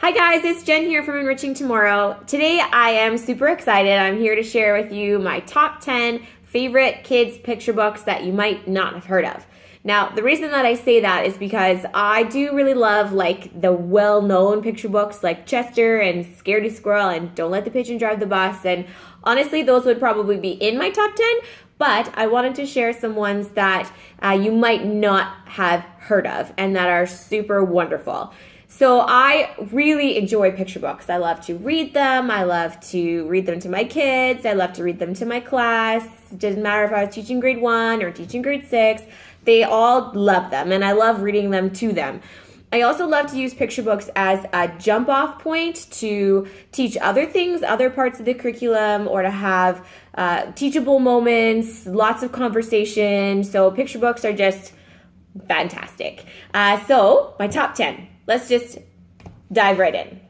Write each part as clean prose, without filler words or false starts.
Hi guys, it's Jen here from Enriching Tomorrow. Today I am super excited. I'm here to share with you my top 10 favorite kids picture books that you might not have heard of. Now, the reason that I say that is because I do really love like the well-known picture books like Chester and Scaredy Squirrel and Don't Let the Pigeon Drive the Bus, and honestly those would probably be in my top 10, but I wanted to share some ones that you might not have heard of and that are super wonderful. So I really enjoy picture books. I love to read them. I love to read them to my kids. I love to read them to my class. It doesn't matter if I was teaching grade 1 or teaching grade 6. They all love them, and I love reading them to them. I also love to use picture books as a jump off point to teach other things, other parts of the curriculum, or to have teachable moments, lots of conversation. So picture books are just fantastic. So my top 10. Let's just dive right in.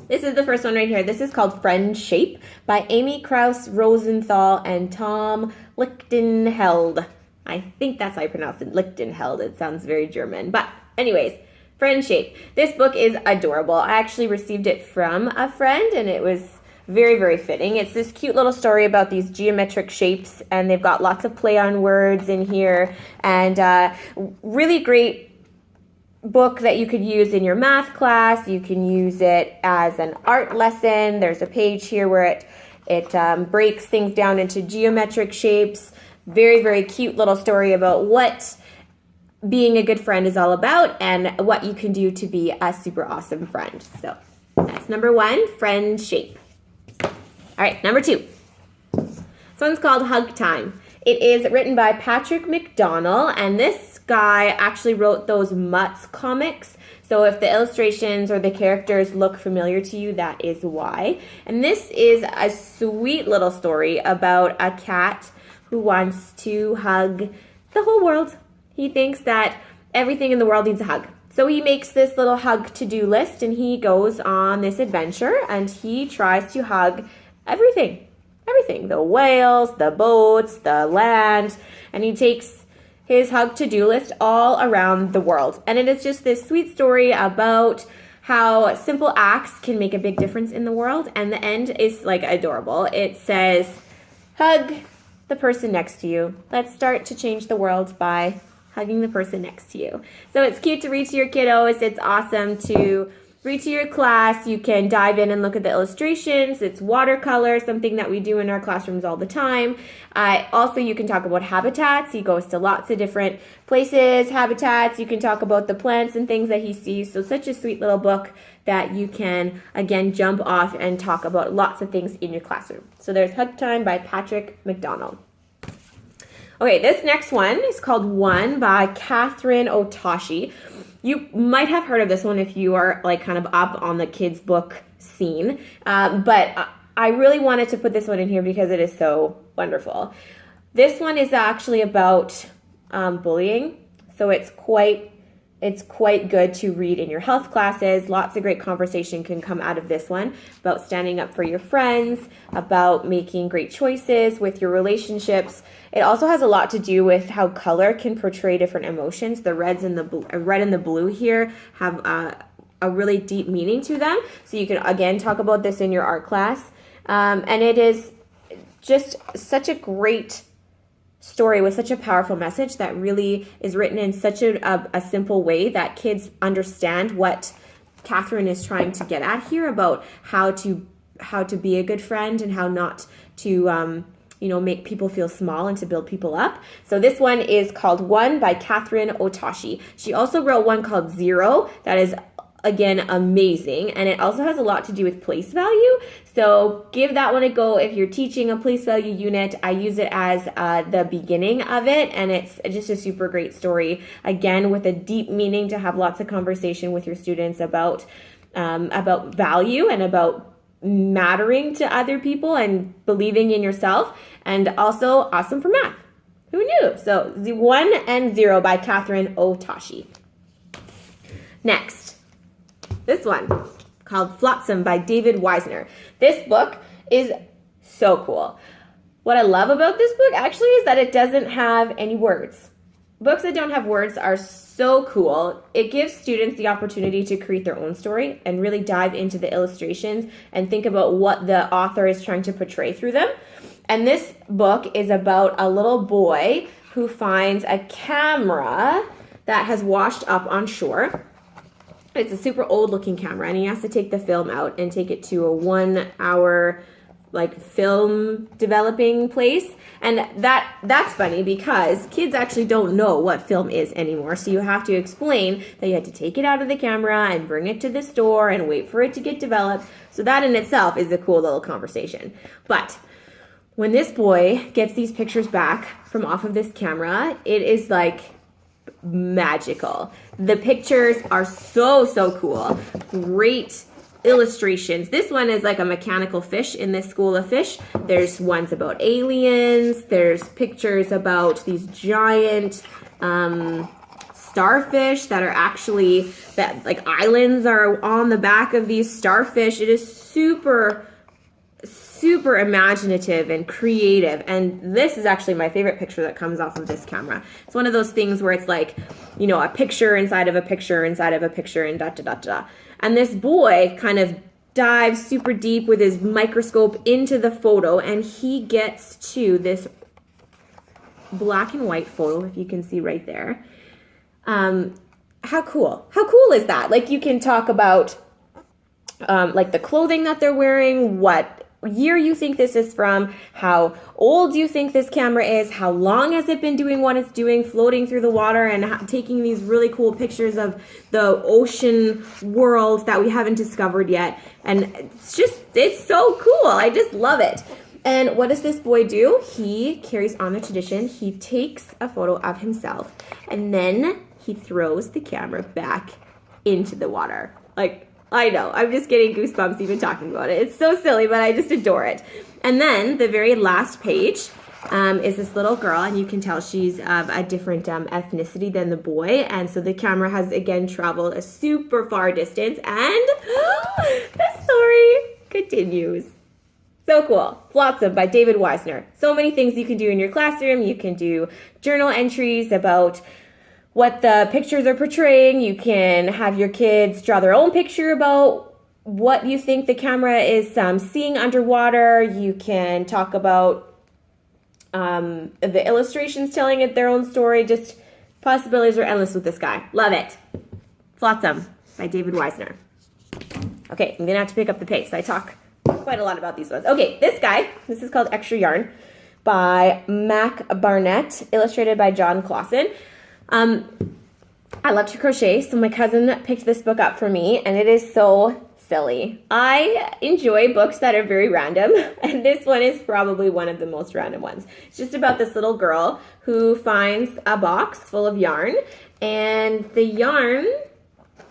This is the first one right here. This is called Friend Shape by Amy Krouse Rosenthal and Tom Lichtenheld. I think that's how I pronounce it, Lichtenheld. It sounds very German. But anyways, Friend Shape. This book is adorable. I actually received it from a friend, and it was very, very fitting. It's this cute little story about these geometric shapes, and they've got lots of play on words in here, and really great book that you could use in your math class. You can use it as an art lesson. There's a page here where it breaks things down into geometric shapes. Very, very cute little story about what being a good friend is all about and what you can do to be a super awesome friend. So that's number 1, Friend Shape. All right, number 2. This one's called Hug Time. It is written by Patrick McDonnell, and this guy actually wrote those Mutts comics. So if the illustrations or the characters look familiar to you, that is why. And this is a sweet little story about a cat who wants to hug the whole world. He thinks that everything in the world needs a hug. So he makes this little hug to-do list, and he goes on this adventure, and he tries to hug everything. Everything, the whales, the boats, the land, and he takes his hug to-do list all around the world. And it is just this sweet story about how simple acts can make a big difference in the world, and the end is like adorable. It says, hug the person next to you. Let's start to change the world by hugging the person next to you. So it's cute to read to your kiddos. It's awesome to read to your class. You can dive in and look at the illustrations. It's watercolor, something that we do in our classrooms all the time. Also, you can talk about habitats. He goes to lots of different places, habitats. You can talk about the plants and things that he sees. So such a sweet little book that you can, again, jump off and talk about lots of things in your classroom. So there's Hug Time by Patrick McDonnell. Okay, this next one is called One by Catherine Otoshi. You might have heard of this one if you are like kind of up on the kids book scene, but I really wanted to put this one in here because it is so wonderful. This one is actually about bullying, so it's quite good to read in your health classes. Lots of great conversation can come out of this one about standing up for your friends, about making great choices with your relationships. It also has a lot to do with how color can portray different emotions. The red and the blue here have a really deep meaning to them. So you can, again, talk about this in your art class. And it is just such a great story with such a powerful message that really is written in such a simple way that kids understand what Catherine is trying to get at here about how to be a good friend and how not to make people feel small and to build people up. So this one is called One by Catherine Otoshi. She also wrote one called Zero that is, again, amazing. And it also has a lot to do with place value. So give that one a go if you're teaching a place value unit. I use it as the beginning of it. And it's just a super great story. Again, with a deep meaning to have lots of conversation with your students about value and about mattering to other people and believing in yourself, and also awesome for math. Who knew? So One and Zero by Catherine Otoshi. Next, this one called Flotsam by David Weisner. This book is so cool. What I love about this book actually is that it doesn't have any words. books that don't have words are so cool. It gives students the opportunity to create their own story and really dive into the illustrations and think about what the author is trying to portray through them. And this book is about a little boy who finds a camera that has washed up on shore. It's a super old looking camera, and he has to take the film out and take it to a 1 hour film developing place. And that's funny because kids actually don't know what film is anymore. So you have to explain that you had to take it out of the camera and bring it to the store and wait for it to get developed. So that in itself is a cool little conversation. But when this boy gets these pictures back from off of this camera, it is magical. The pictures are so cool. Great illustrations. This one is like a mechanical fish in this school of fish. There's ones about aliens. There's pictures about these giant starfish that are actually, islands are on the back of these starfish. It is super imaginative and creative, and this is actually my favorite picture that comes off of this camera. It's one of those things where it's a picture inside of a picture inside of a picture and da. And this boy kind of dives super deep with his microscope into the photo, and he gets to this black and white photo, if you can see right there. How cool is that? You can talk about the clothing that they're wearing, what year you think this is from, how old you think this camera is, how long has it been doing what it's doing, floating through the water and taking these really cool pictures of the ocean world that we haven't discovered yet. And it's so cool. I just love it. And what does this boy do? He carries on the tradition. He takes a photo of himself and then he throws the camera back into the water. I know, I'm just getting goosebumps even talking about it. It's so silly, but I just adore it. And then the very last page is this little girl, and you can tell she's of a different ethnicity than the boy. And so the camera has, again, traveled a super far distance, and the story continues. So cool. Flotsam by David Weisner. So many things you can do in your classroom. You can do journal entries about what the pictures are portraying. You can have your kids draw their own picture about what you think the camera is seeing underwater. You can talk about the illustrations telling it their own story. Just possibilities are endless with this guy. Love it. Flotsam by David Weisner. Okay, I'm going to have to pick up the pace. I talk quite a lot about these ones. Okay, this is called Extra Yarn by Mac Barnett, illustrated by John Clausen. I love to crochet, so my cousin picked this book up for me, and it is so silly. I enjoy books that are very random, and this one is probably one of the most random ones. It's just about this little girl who finds a box full of yarn, and the yarn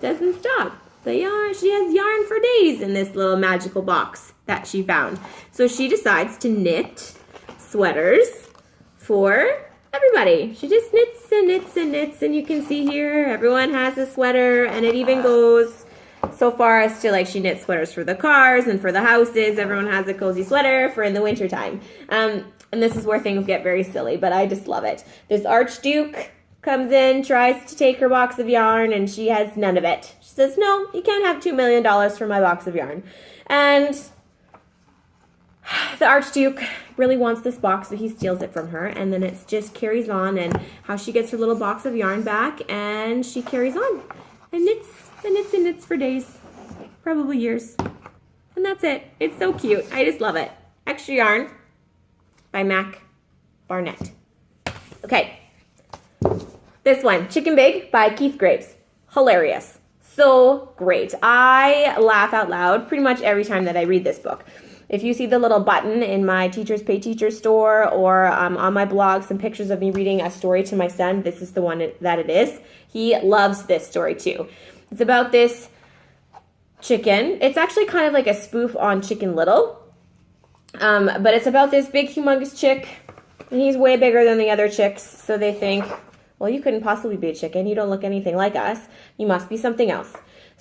doesn't stop. She has yarn for days in this little magical box that she found. So she decides to knit sweaters for everybody. She just knits and knits and knits, and you can see here everyone has a sweater, and it even goes so far as to she knits sweaters for the cars and for the houses. Everyone has a cozy sweater for in the wintertime. And this is where things get very silly, but I just love it. This Archduke comes in, tries to take her box of yarn, and she has none of it. She says, no, you can't have $2 million for my box of yarn. And the Archduke really wants this box, so he steals it from her, and then it just carries on, and how she gets her little box of yarn back, and she carries on and knits and knits and knits for days, probably years. And that's it. It's so cute. I just love it. Extra Yarn by Mac Barnett. Okay. This one, Chicken Big by Keith Graves. Hilarious. So great. I laugh out loud pretty much every time that I read this book. If you see the little button in my Teachers Pay Teachers store or on my blog, some pictures of me reading a story to my son, this is the one that it is. He loves this story too. It's about this chicken. It's actually kind of like a spoof on Chicken Little. But it's about this big, humongous chick, and he's way bigger than the other chicks. So they think, well, you couldn't possibly be a chicken. You don't look anything like us. You must be something else.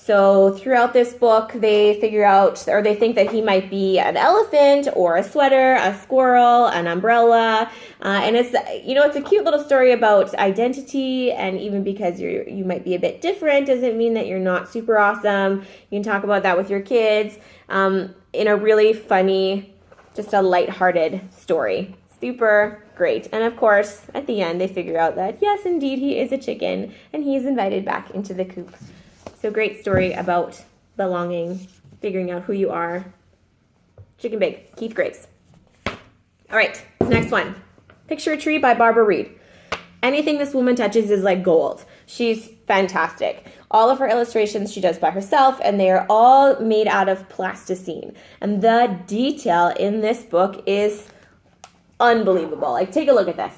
So throughout this book, they figure out, or they think that he might be an elephant or a sweater, a squirrel, an umbrella, and it's it's a cute little story about identity. And even because you might be a bit different, doesn't mean that you're not super awesome. You can talk about that with your kids in a really funny, just a lighthearted story. Super great. And of course, at the end, they figure out that yes, indeed, he is a chicken, and he's invited back into the coop. So great story about belonging, figuring out who you are. Chicken Bake, Keith Graves. All right, next one. Picture a Tree by Barbara Reed. Anything this woman touches is like gold. She's fantastic. All of her illustrations she does by herself, and they are all made out of plasticine. And the detail in this book is unbelievable. Like, take a look at this.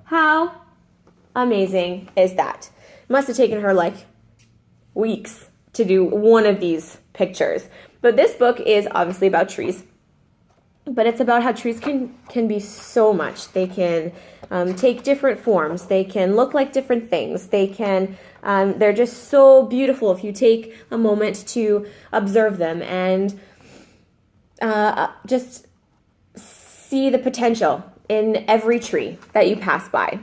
How amazing is that? It must have taken her like weeks to do one of these pictures. But this book is obviously about trees, but it's about how trees can be so much. They can take different forms. They can look like different things. They can, they're just so beautiful if you take a moment to observe them and just see the potential in every tree that you pass by.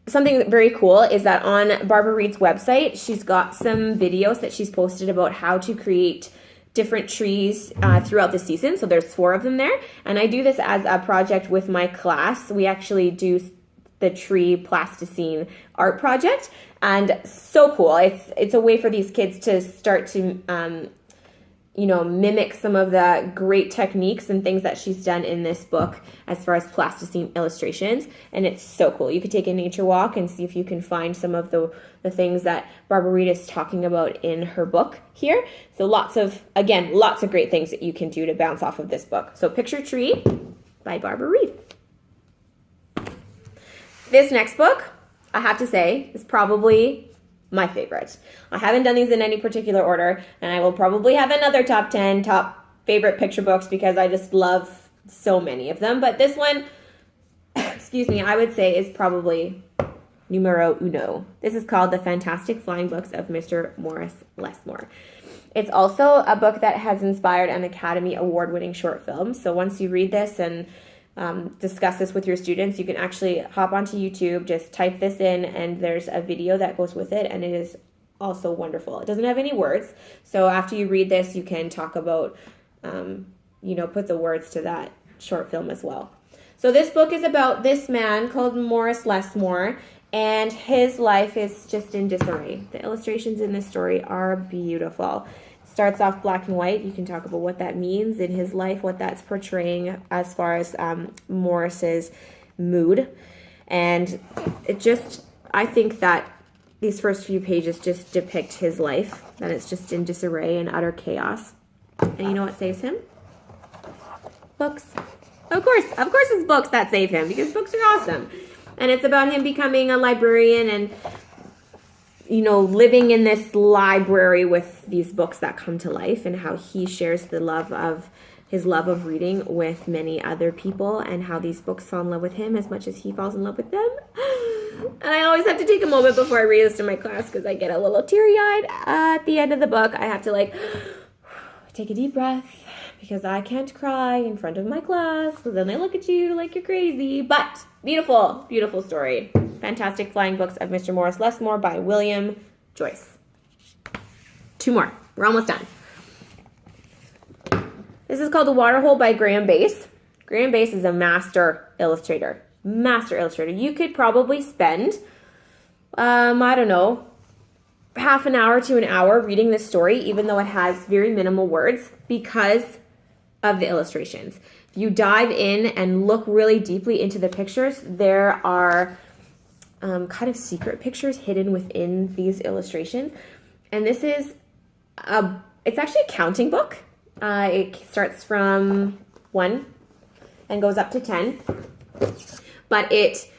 Something very cool is that on Barbara Reed's website, she's got some videos that she's posted about how to create different trees throughout the season. So there's 4 of them there. And I do this as a project with my class. We actually do the tree plasticine art project. And so cool. It's a way for these kids to start to mimic some of the great techniques and things that she's done in this book as far as plasticine illustrations. And it's so cool. You could take a nature walk and see if you can find some of the things that Barbara Reed is talking about in her book here. So lots of great things that you can do to bounce off of this book. So Picture Tree by Barbara Reed. This next book, I have to say, is probably my favorite. I haven't done these in any particular order, and I will probably have another top 10 top favorite picture books because I just love so many of them. But this one, I would say is probably numero uno. This is called The Fantastic Flying Books of Mr. Morris Lesmore. It's also a book that has inspired an Academy Award-winning short film. So once you read this and discuss this with your students, you can actually hop onto YouTube, just type this in, and there's a video that goes with it, and it is also wonderful. It doesn't have any words, so after you read this, you can talk about, put the words to that short film as well. So this book is about this man called Morris Lesmore, and his life is just in disarray. The illustrations in this story are beautiful. Starts off black and white. You can talk about what that means in his life, what that's portraying as far as Morris's mood. And I think that these first few pages just depict his life, that it's just in disarray and utter chaos. And you know what saves him? Books. Of course it's books that save him, because books are awesome. And it's about him becoming a librarian and living in this library with these books that come to life, and how he shares his love of reading with many other people, and how these books fall in love with him as much as he falls in love with them. And I always have to take a moment before I read this to my class because I get a little teary-eyed at the end of the book. I have to take a deep breath because I can't cry in front of my class because then they look at you like you're crazy. But beautiful, beautiful story. Fantastic Flying Books of Mr. Morris Lesmore by William Joyce. 2 more. We're almost done. This is called The Waterhole by Graham Bass. Graham Bass is a master illustrator. You could probably spend, half an hour to an hour reading this story, even though it has very minimal words, because of the illustrations. If you dive in and look really deeply into the pictures, there are kind of secret pictures hidden within these illustrations. And this is it's actually a counting book. It starts from 1 and goes up to 10. But it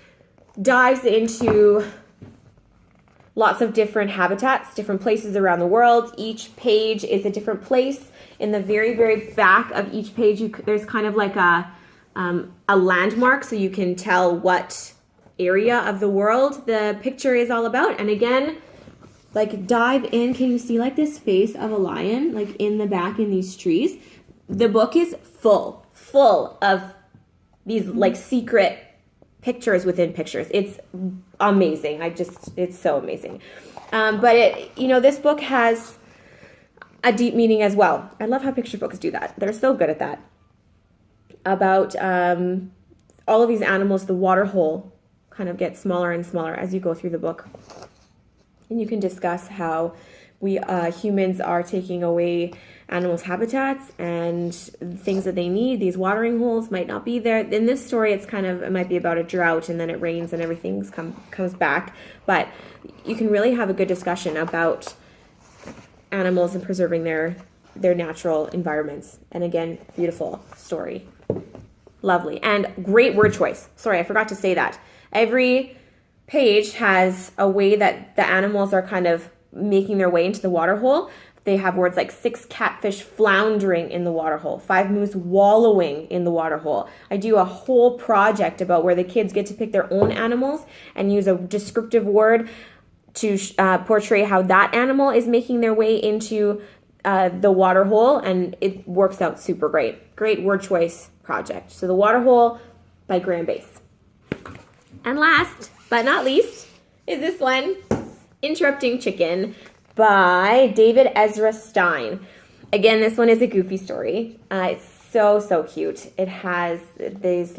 dives into lots of different habitats, different places around the world. Each page is a different place. In the very, very back of each page, there's kind of like a landmark, so you can tell what area of the world the picture is all about. And again, like dive in. Can you see like this face of a lion like in the back in these trees? The book is full of these like secret pictures within pictures. It's amazing. It's so amazing. But this book has a deep meaning as well. I love how picture books do that. They're so good at that. About all of these animals, the water hole kind of gets smaller and smaller as you go through the book. And you can discuss how we humans are taking away animals' habitats and things that they need. These watering holes might not be there. In this story, it might be about a drought, and then it rains and everything comes back. But you can really have a good discussion about animals and preserving their natural environments. And again, beautiful story. Lovely. And great word choice. Sorry, I forgot to say that. Every page has a way that the animals are kind of making their way into the water hole. They have words like 6 catfish floundering in the water hole, 5 moose wallowing in the water hole. I do a whole project about where the kids get to pick their own animals and use a descriptive word to portray how that animal is making their way into the water hole, and it works out super great. Great word choice project. So The Water Hole by Graeme Base. And last but not least is this one, Interrupting Chicken by David Ezra Stein. Again, this one is a goofy story. It's so cute. It has this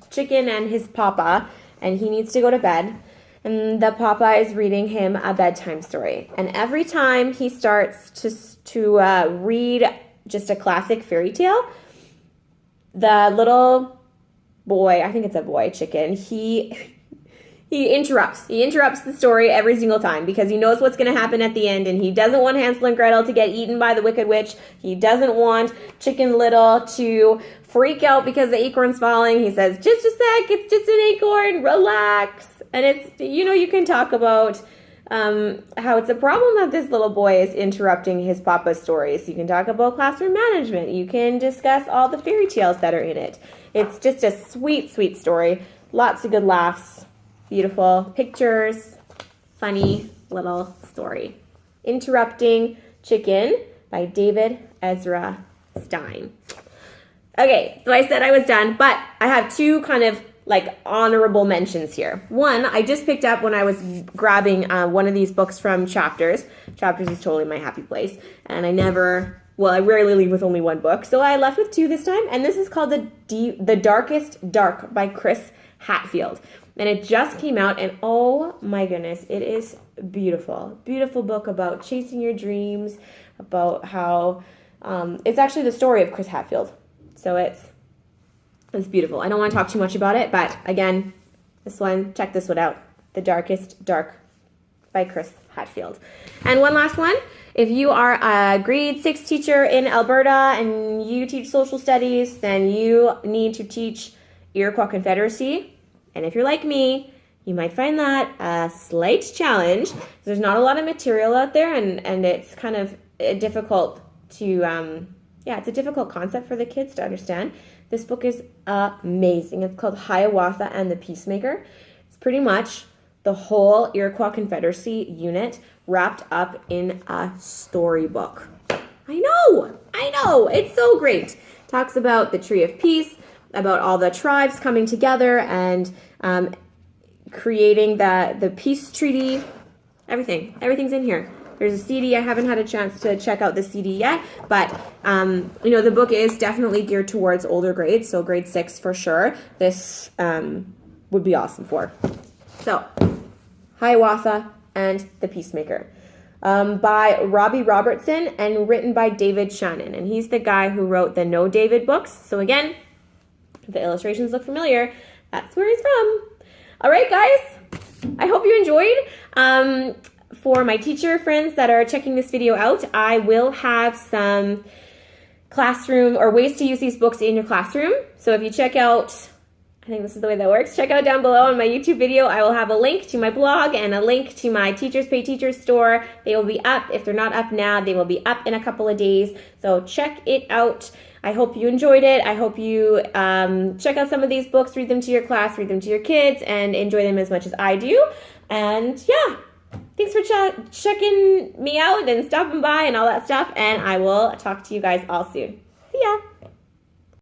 chicken and his papa, and he needs to go to bed. And the papa is reading him a bedtime story. And every time he starts to read just a classic fairy tale, the little boy, I think it's a boy chicken, he interrupts. He interrupts the story every single time because he knows what's going to happen at the end, and he doesn't want Hansel and Gretel to get eaten by the Wicked Witch. He doesn't want Chicken Little to freak out because the acorn's falling. He says, just a sec, it's just an acorn, relax. And it's, you can talk about how it's a problem that this little boy is interrupting his papa's stories. You can talk about classroom management. You can discuss all the fairy tales that are in it. It's just a sweet story. Lots of good laughs. Beautiful pictures, funny little story. Interrupting Chicken by David Ezra Stein. Okay, so I said I was done, but I have 2 kind of like honorable mentions here. One, I just picked up when I was grabbing one of these books from Chapters. Chapters is totally my happy place, and I rarely leave with only one book, so I left with 2 this time, and this is called The Darkest Dark by Chris Hadfield. And it just came out, and oh my goodness, it is beautiful. Beautiful book about chasing your dreams, about how it's actually the story of Chris Hadfield. So it's beautiful. I don't want to talk too much about it, but again, check this one out. The Darkest Dark by Chris Hadfield. And one last one. If you are a grade 6 teacher in Alberta and you teach social studies, then you need to teach Iroquois Confederacy. And if you're like me, you might find that a slight challenge. There's not a lot of material out there, and it's kind of difficult to, it's a difficult concept for the kids to understand. This book is amazing. It's called Hiawatha and the Peacemaker. It's pretty much the whole Iroquois Confederacy unit wrapped up in a storybook. I know. It's so great. Talks about the Tree of Peace, about all the tribes coming together and creating the peace treaty. Everything's in here. There's a CD. I haven't had a chance to check out the CD yet, but the book is definitely geared towards older grades, so grade 6 for sure. This would be awesome for. So, Hiawatha and the Peacemaker by Robbie Robertson and written by David Shannon, and he's the guy who wrote the No David books. So again, if the illustrations look familiar, that's where he's from. All right, guys, I hope you enjoyed. For my teacher friends that are checking this video out, I will have some classroom or ways to use these books in your classroom. So if you check out, I think this is the way that works, check out down below on my YouTube video. I will have a link to my blog and a link to my Teachers Pay Teachers store. They will be up. If they're not up now, they will be up in a couple of days. So check it out. I hope you enjoyed it. I hope you check out some of these books, read them to your class, read them to your kids, and enjoy them as much as I do. And yeah, thanks for checking me out and stopping by and all that stuff. And I will talk to you guys all soon. See ya.